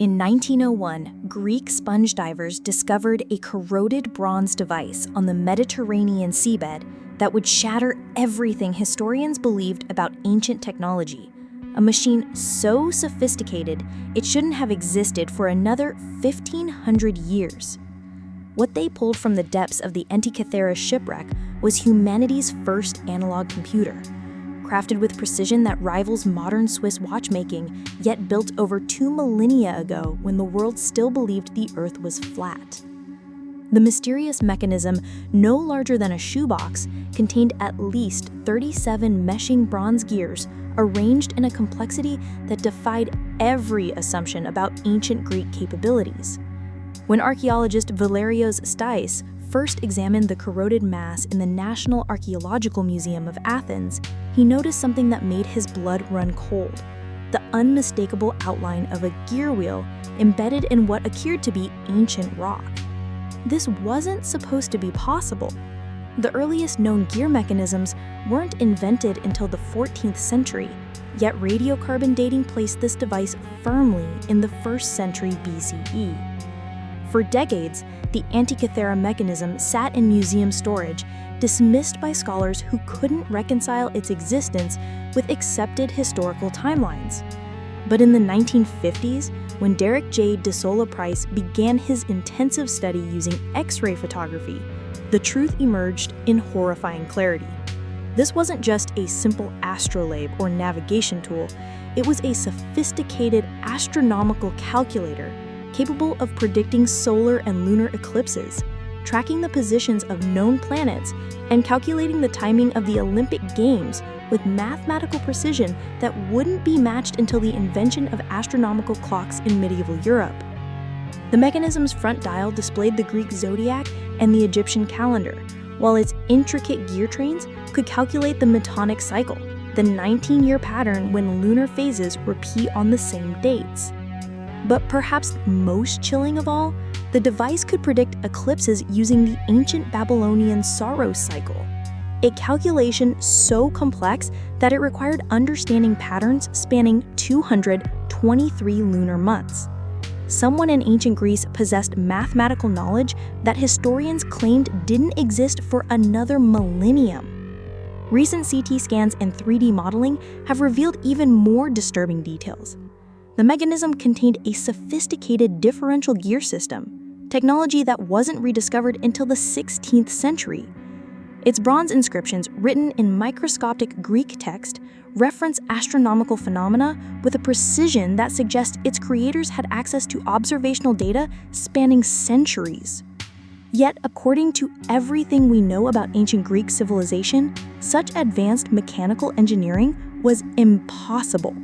In 1901, Greek sponge divers discovered a corroded bronze device on the Mediterranean seabed that would shatter everything historians believed about ancient technology. A machine so sophisticated it shouldn't have existed for another 1,500 years. What they pulled from the depths of the Antikythera shipwreck was humanity's first analog computer, crafted with precision that rivals modern Swiss watchmaking, yet built over 2 millennia ago when the world still believed the Earth was flat. The mysterious mechanism, no larger than a shoebox, contained at least 37 meshing bronze gears arranged in a complexity that defied every assumption about ancient Greek capabilities. When archaeologist Valerios Stais first examined the corroded mass in the National Archaeological Museum of Athens, he noticed something that made his blood run cold: the unmistakable outline of a gear wheel embedded in what appeared to be ancient rock. This wasn't supposed to be possible. The earliest known gear mechanisms weren't invented until the 14th century, yet radiocarbon dating placed this device firmly in the 1st century BCE. For decades, the Antikythera Mechanism sat in museum storage, dismissed by scholars who couldn't reconcile its existence with accepted historical timelines. But in the 1950s, when Derek J. DeSola Price began his intensive study using X-ray photography, the truth emerged in horrifying clarity. This wasn't just a simple astrolabe or navigation tool, it was a sophisticated astronomical calculator capable of predicting solar and lunar eclipses, tracking the positions of known planets, and calculating the timing of the Olympic Games with mathematical precision that wouldn't be matched until the invention of astronomical clocks in medieval Europe. The mechanism's front dial displayed the Greek zodiac and the Egyptian calendar, while its intricate gear trains could calculate the Metonic cycle, the 19-year pattern when lunar phases repeat on the same dates. But perhaps most chilling of all, the device could predict eclipses using the ancient Babylonian Saros cycle, a calculation so complex that it required understanding patterns spanning 223 lunar months. Someone in ancient Greece possessed mathematical knowledge that historians claimed didn't exist for another millennium. Recent CT scans and 3D modeling have revealed even more disturbing details. The mechanism contained a sophisticated differential gear system, technology that wasn't rediscovered until the 16th century. Its bronze inscriptions, written in microscopic Greek text, reference astronomical phenomena with a precision that suggests its creators had access to observational data spanning centuries. Yet, according to everything we know about ancient Greek civilization, such advanced mechanical engineering was impossible.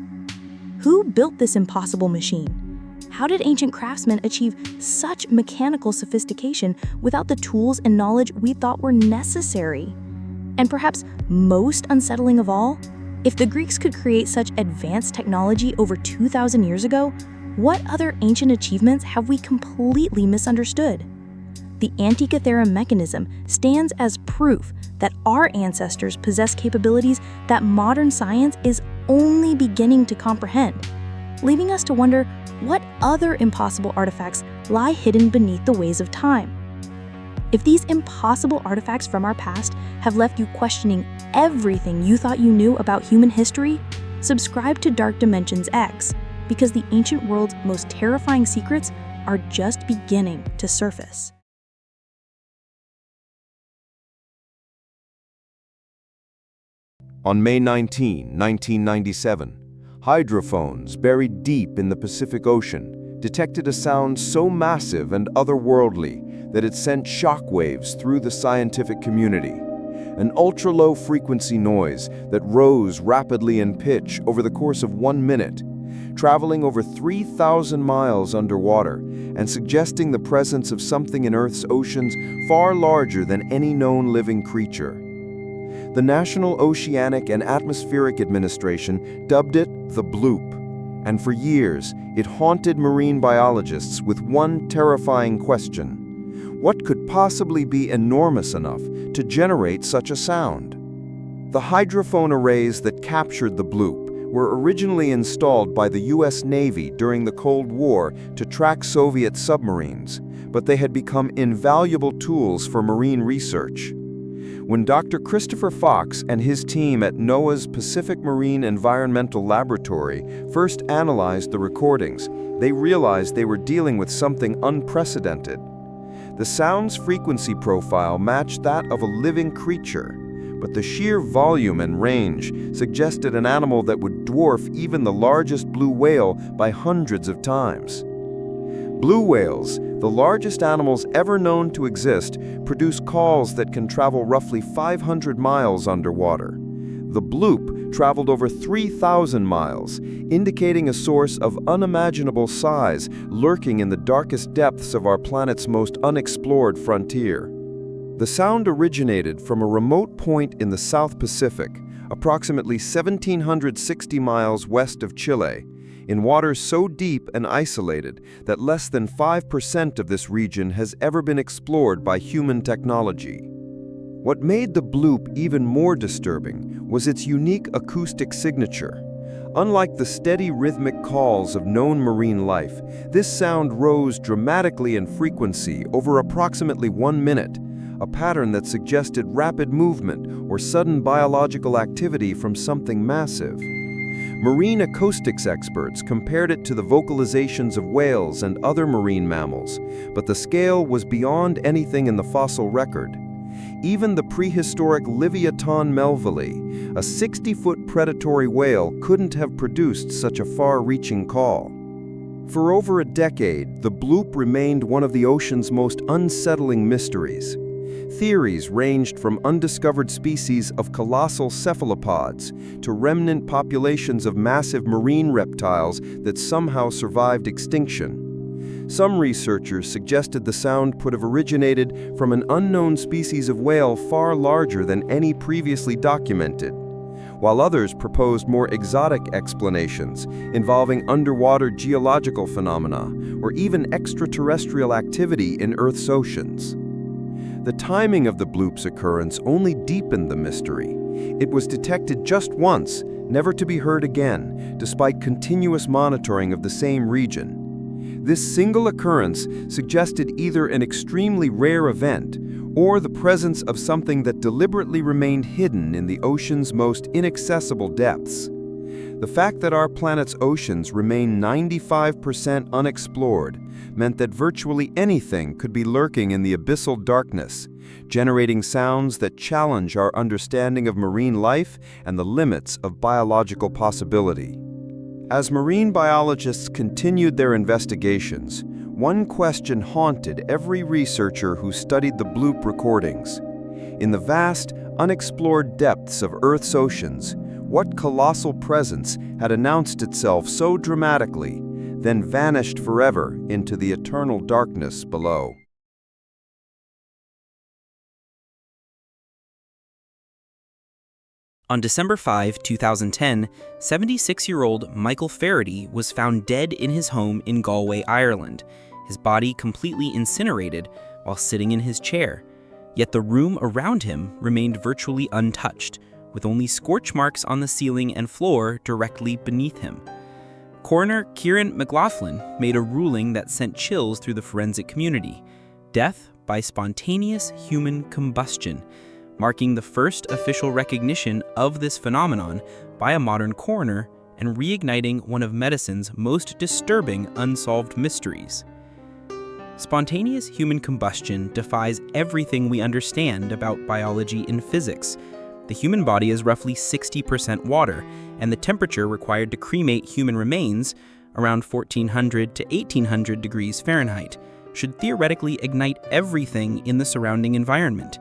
Who built this impossible machine? How did ancient craftsmen achieve such mechanical sophistication without the tools and knowledge we thought were necessary? And perhaps most unsettling of all, if the Greeks could create such advanced technology over 2,000 years ago, what other ancient achievements have we completely misunderstood? The Antikythera Mechanism stands as proof that our ancestors possess capabilities that modern science is only beginning to comprehend, leaving us to wonder what other impossible artifacts lie hidden beneath the waves of time. If these impossible artifacts from our past have left you questioning everything you thought you knew about human history, subscribe to Dark Dimensions X, because the ancient world's most terrifying secrets are just beginning to surface. On May 19, 1997, hydrophones buried deep in the Pacific Ocean detected a sound so massive and otherworldly that it sent shockwaves through the scientific community. An ultra-low frequency noise that rose rapidly in pitch over the course of 1 minute, traveling over 3,000 miles underwater and suggesting the presence of something in Earth's oceans far larger than any known living creature. The National Oceanic and Atmospheric Administration dubbed it the Bloop, and for years it haunted marine biologists with one terrifying question: what could possibly be enormous enough to generate such a sound? The hydrophone arrays that captured the Bloop were originally installed by the US Navy during the Cold War to track Soviet submarines, but they had become invaluable tools for marine research. When Dr. Christopher Fox and his team at NOAA's Pacific Marine Environmental Laboratory first analyzed the recordings, they realized they were dealing with something unprecedented. The sound's frequency profile matched that of a living creature, but the sheer volume and range suggested an animal that would dwarf even the largest blue whale by hundreds of times. Blue whales, the largest animals ever known to exist, produce calls that can travel roughly 500 miles underwater. The bloop traveled over 3,000 miles, indicating a source of unimaginable size lurking in the darkest depths of our planet's most unexplored frontier. The sound originated from a remote point in the South Pacific, approximately 1,760 miles west of Chile, in waters so deep and isolated that less than 5% of this region has ever been explored by human technology. What made the bloop even more disturbing was its unique acoustic signature. Unlike the steady rhythmic calls of known marine life, this sound rose dramatically in frequency over approximately 1 minute, a pattern that suggested rapid movement or sudden biological activity from something massive. Marine acoustics experts compared it to the vocalizations of whales and other marine mammals, but the scale was beyond anything in the fossil record. Even the prehistoric Livyatan melville, a 60-foot predatory whale, couldn't have produced such a far-reaching call. For over a decade, the bloop remained one of the ocean's most unsettling mysteries. Theories ranged from undiscovered species of colossal cephalopods to remnant populations of massive marine reptiles that somehow survived extinction. Some researchers suggested the sound could have originated from an unknown species of whale far larger than any previously documented, while others proposed more exotic explanations involving underwater geological phenomena or even extraterrestrial activity in Earth's oceans. The timing of the bloop's occurrence only deepened the mystery. It was detected just once, never to be heard again, despite continuous monitoring of the same region. This single occurrence suggested either an extremely rare event or the presence of something that deliberately remained hidden in the ocean's most inaccessible depths. The fact that our planet's oceans remain 95% unexplored meant that virtually anything could be lurking in the abyssal darkness, generating sounds that challenge our understanding of marine life and the limits of biological possibility. As marine biologists continued their investigations, one question haunted every researcher who studied the bloop recordings. In the vast, unexplored depths of Earth's oceans, what colossal presence had announced itself so dramatically, then vanished forever into the eternal darkness below? On December 5, 2010, 76-year-old Michael Faraday was found dead in his home in Galway, Ireland, his body completely incinerated while sitting in his chair. Yet the room around him remained virtually untouched, with only scorch marks on the ceiling and floor directly beneath him. Coroner Kieran McLaughlin made a ruling that sent chills through the forensic community: death by spontaneous human combustion, marking the first official recognition of this phenomenon by a modern coroner and reigniting one of medicine's most disturbing unsolved mysteries. Spontaneous human combustion defies everything we understand about biology and physics. The human body is roughly 60% water, and the temperature required to cremate human remains, around 1400 to 1800 degrees Fahrenheit, should theoretically ignite everything in the surrounding environment.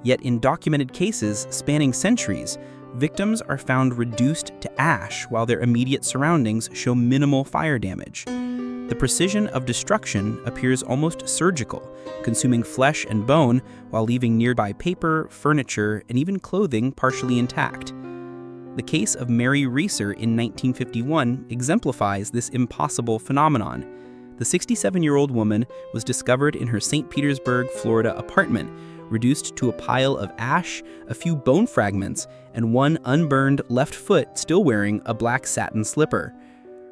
Yet in documented cases spanning centuries, victims are found reduced to ash while their immediate surroundings show minimal fire damage. The precision of destruction appears almost surgical, consuming flesh and bone while leaving nearby paper, furniture, and even clothing partially intact. The case of Mary Reeser in 1951 exemplifies this impossible phenomenon. The 67-year-old woman was discovered in her St. Petersburg, Florida apartment, reduced to a pile of ash, a few bone fragments, and one unburned left foot still wearing a black satin slipper.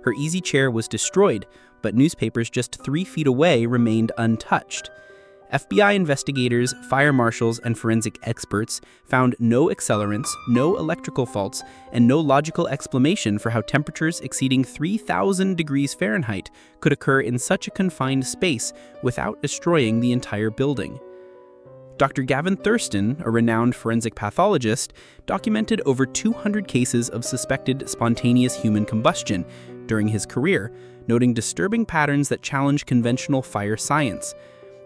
Her easy chair was destroyed, but newspapers just 3 feet away remained untouched. FBI investigators, fire marshals, and forensic experts found no accelerants, no electrical faults, and no logical explanation for how temperatures exceeding 3,000 degrees Fahrenheit could occur in such a confined space without destroying the entire building. Dr. Gavin Thurston, a renowned forensic pathologist, documented over 200 cases of suspected spontaneous human combustion during his career, noting disturbing patterns that challenge conventional fire science.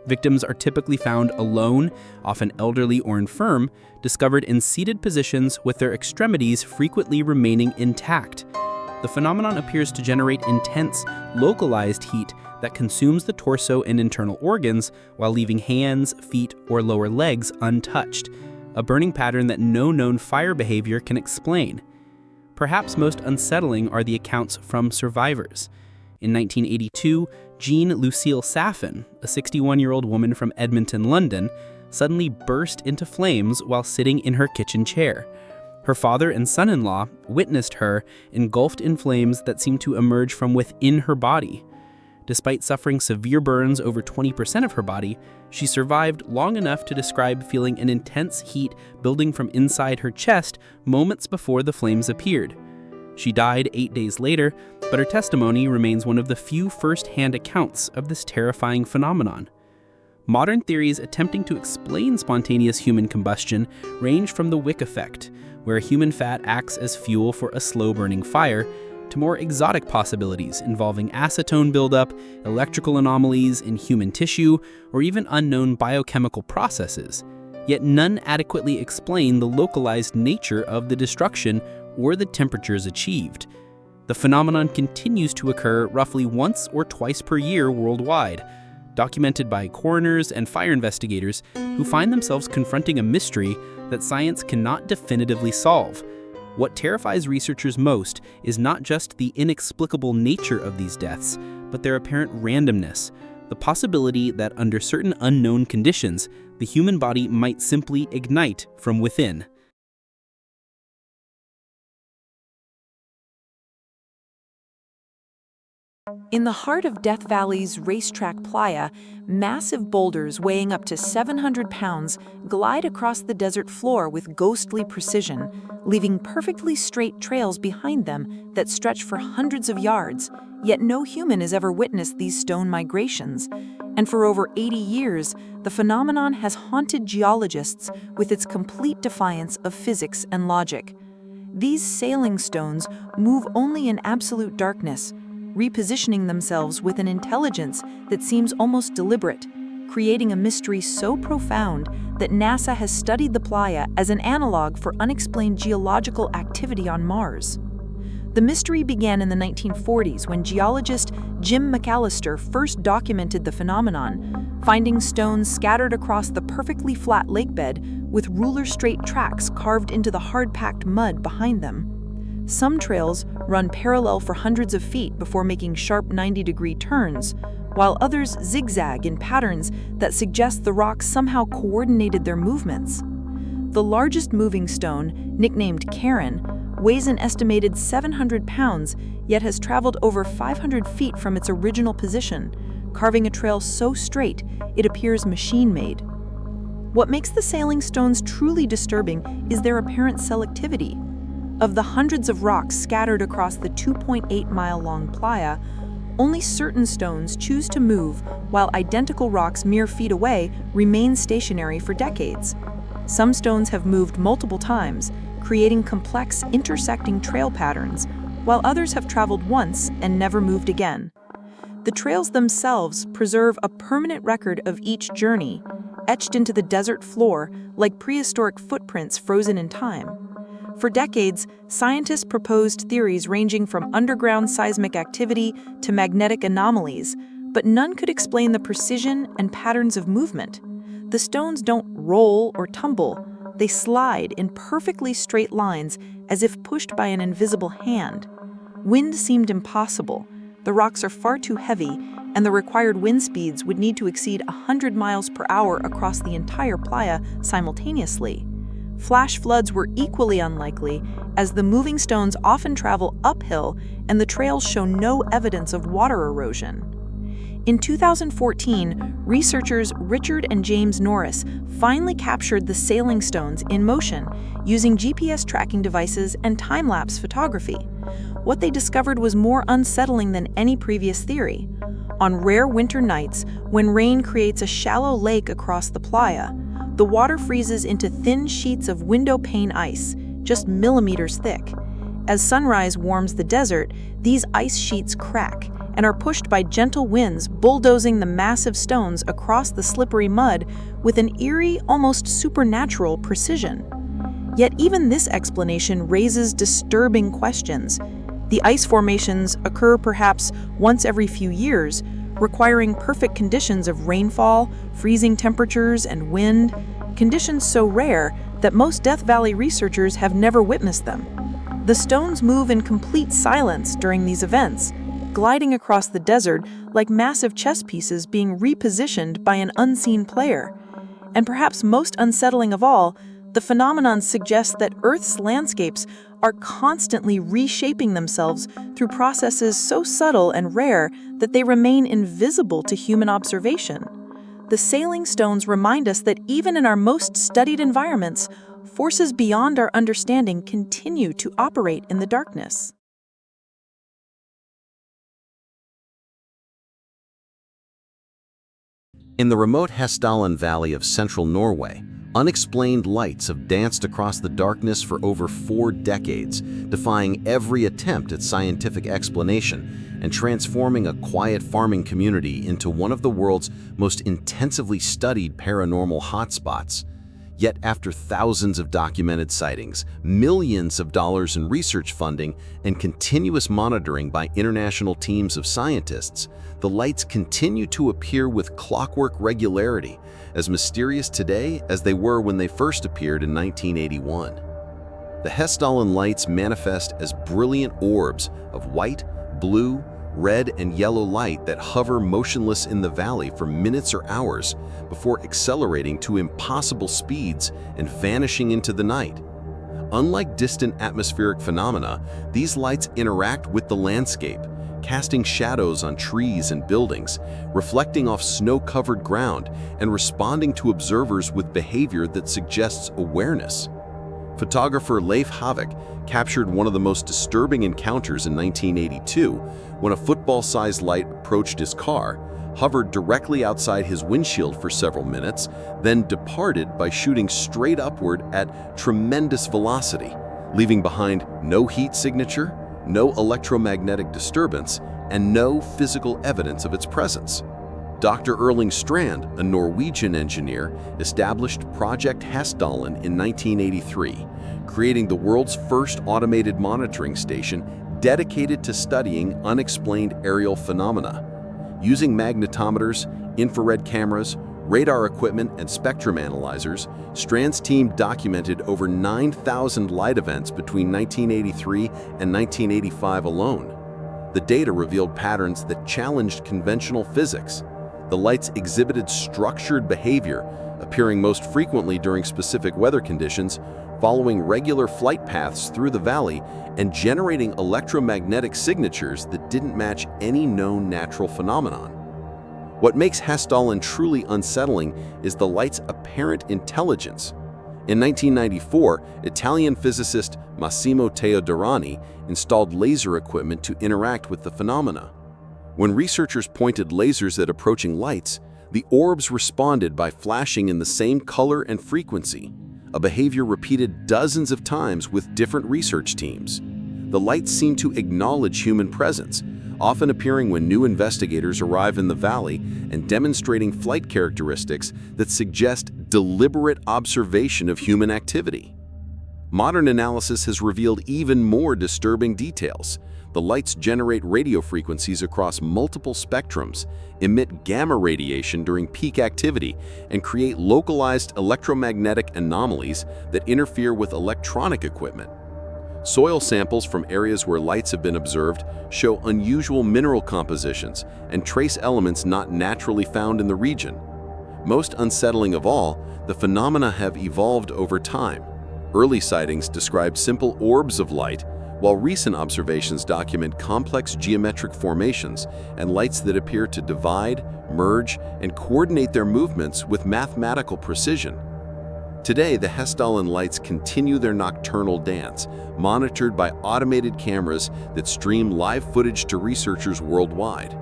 Victims are typically found alone, often elderly or infirm, discovered in seated positions with their extremities frequently remaining intact. The phenomenon appears to generate intense, localized heat that consumes the torso and internal organs while leaving hands, feet, or lower legs untouched, a burning pattern that no known fire behavior can explain. Perhaps most unsettling are the accounts from survivors. In 1982, Jean Lucille Saffin, a 61-year-old woman from Edmonton, London, suddenly burst into flames while sitting in her kitchen chair. Her father and son-in-law witnessed her engulfed in flames that seemed to emerge from within her body. Despite suffering severe burns over 20% of her body, she survived long enough to describe feeling an intense heat building from inside her chest moments before the flames appeared. She died 8 days later, but her testimony remains one of the few first-hand accounts of this terrifying phenomenon. Modern theories attempting to explain spontaneous human combustion range from the wick effect, where human fat acts as fuel for a slow-burning fire, to more exotic possibilities involving acetone buildup, electrical anomalies in human tissue, or even unknown biochemical processes. Yet none adequately explain the localized nature of the destruction or the temperatures achieved. The phenomenon continues to occur roughly once or twice per year worldwide, documented by coroners and fire investigators who find themselves confronting a mystery that science cannot definitively solve. What terrifies researchers most is not just the inexplicable nature of these deaths, but their apparent randomness, the possibility that under certain unknown conditions, the human body might simply ignite from within. In the heart of Death Valley's racetrack playa, massive boulders weighing up to 700 pounds glide across the desert floor with ghostly precision, leaving perfectly straight trails behind them that stretch for hundreds of yards, yet no human has ever witnessed these stone migrations. And for over 80 years, the phenomenon has haunted geologists with its complete defiance of physics and logic. These sailing stones move only in absolute darkness, repositioning themselves with an intelligence that seems almost deliberate, creating a mystery so profound that NASA has studied the playa as an analog for unexplained geological activity on Mars. The mystery began in the 1940s when geologist Jim McAllister first documented the phenomenon, finding stones scattered across the perfectly flat lakebed with ruler-straight tracks carved into the hard-packed mud behind them. Some trails run parallel for hundreds of feet before making sharp 90-degree turns, while others zigzag in patterns that suggest the rocks somehow coordinated their movements. The largest moving stone, nicknamed Karen, weighs an estimated 700 pounds, yet has traveled over 500 feet from its original position, carving a trail so straight it appears machine-made. What makes the sailing stones truly disturbing is their apparent selectivity. Of the hundreds of rocks scattered across the 2.8-mile-long playa, only certain stones choose to move, while identical rocks mere feet away remain stationary for decades. Some stones have moved multiple times, creating complex, intersecting trail patterns, while others have traveled once and never moved again. The trails themselves preserve a permanent record of each journey, etched into the desert floor like prehistoric footprints frozen in time. For decades, scientists proposed theories ranging from underground seismic activity to magnetic anomalies, but none could explain the precision and patterns of movement. The stones don't roll or tumble, they slide in perfectly straight lines as if pushed by an invisible hand. Wind seemed impossible, the rocks are far too heavy, and the required wind speeds would need to exceed 100 miles per hour across the entire playa simultaneously. Flash floods were equally unlikely, as the moving stones often travel uphill and the trails show no evidence of water erosion. In 2014, researchers Richard and James Norris finally captured the sailing stones in motion using GPS tracking devices and time-lapse photography. What they discovered was more unsettling than any previous theory. On rare winter nights, when rain creates a shallow lake across the playa, the water freezes into thin sheets of window pane ice, just millimeters thick. As sunrise warms the desert, these ice sheets crack and are pushed by gentle winds bulldozing the massive stones across the slippery mud with an eerie, almost supernatural precision. Yet even this explanation raises disturbing questions. The ice formations occur perhaps once every few years, requiring perfect conditions of rainfall, freezing temperatures, and wind, conditions so rare that most Death Valley researchers have never witnessed them. The stones move in complete silence during these events, gliding across the desert like massive chess pieces being repositioned by an unseen player. And perhaps most unsettling of all, the phenomenon suggests that Earth's landscapes are constantly reshaping themselves through processes so subtle and rare that they remain invisible to human observation. The sailing stones remind us that even in our most studied environments, forces beyond our understanding continue to operate in the darkness. In the remote Hessdalen Valley of central Norway, unexplained lights have danced across the darkness for over 4 decades, defying every attempt at scientific explanation and transforming a quiet farming community into one of the world's most intensively studied paranormal hotspots. Yet after thousands of documented sightings, millions of dollars in research funding, and continuous monitoring by international teams of scientists, the lights continue to appear with clockwork regularity, as mysterious today as they were when they first appeared in 1981. The Hessdalen lights manifest as brilliant orbs of white, blue, red, and yellow light that hover motionless in the valley for minutes or hours before accelerating to impossible speeds and vanishing into the night. Unlike distant atmospheric phenomena, these lights interact with the landscape, casting shadows on trees and buildings, reflecting off snow-covered ground, and responding to observers with behavior that suggests awareness. Photographer Leif Havik captured one of the most disturbing encounters in 1982 when a football-sized light approached his car, hovered directly outside his windshield for several minutes, then departed by shooting straight upward at tremendous velocity, leaving behind no heat signature, no electromagnetic disturbance, and no physical evidence of its presence. Dr. Erling Strand, a Norwegian engineer, established Project Hessdalen in 1983, creating the world's first automated monitoring station dedicated to studying unexplained aerial phenomena. Using magnetometers, infrared cameras, radar equipment, and spectrum analyzers, Strand's team documented over 9,000 light events between 1983 and 1985 alone. The data revealed patterns that challenged conventional physics. The lights exhibited structured behavior, appearing most frequently during specific weather conditions, following regular flight paths through the valley, and generating electromagnetic signatures that didn't match any known natural phenomenon. What makes Hessdalen truly unsettling is the light's apparent intelligence. In 1994, Italian physicist Massimo Teodorani installed laser equipment to interact with the phenomena. When researchers pointed lasers at approaching lights, the orbs responded by flashing in the same color and frequency, a behavior repeated dozens of times with different research teams. The lights seemed to acknowledge human presence, often appearing when new investigators arrive in the valley and demonstrating flight characteristics that suggest deliberate observation of human activity. Modern analysis has revealed even more disturbing details. The lights generate radio frequencies across multiple spectrums, emit gamma radiation during peak activity, and create localized electromagnetic anomalies that interfere with electronic equipment. Soil samples from areas where lights have been observed show unusual mineral compositions and trace elements not naturally found in the region. Most unsettling of all, the phenomena have evolved over time. Early sightings describe simple orbs of light, while recent observations document complex geometric formations and lights that appear to divide, merge, and coordinate their movements with mathematical precision. Today, the Hessdalen lights continue their nocturnal dance, monitored by automated cameras that stream live footage to researchers worldwide.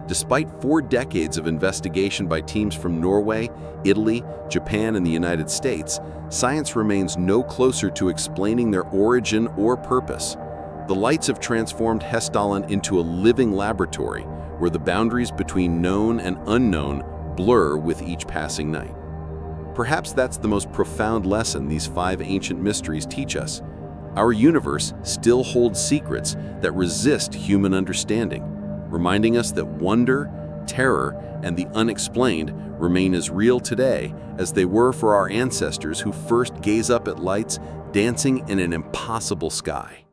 Despite 4 decades of investigation by teams from Norway, Italy, Japan, and the United States, science remains no closer to explaining their origin or purpose. The lights have transformed Hessdalen into a living laboratory, where the boundaries between known and unknown blur with each passing night. Perhaps that's the most profound lesson these 5 ancient mysteries teach us. Our universe still holds secrets that resist human understanding, reminding us that wonder, terror, and the unexplained remain as real today as they were for our ancestors who first gazed up at lights dancing in an impossible sky.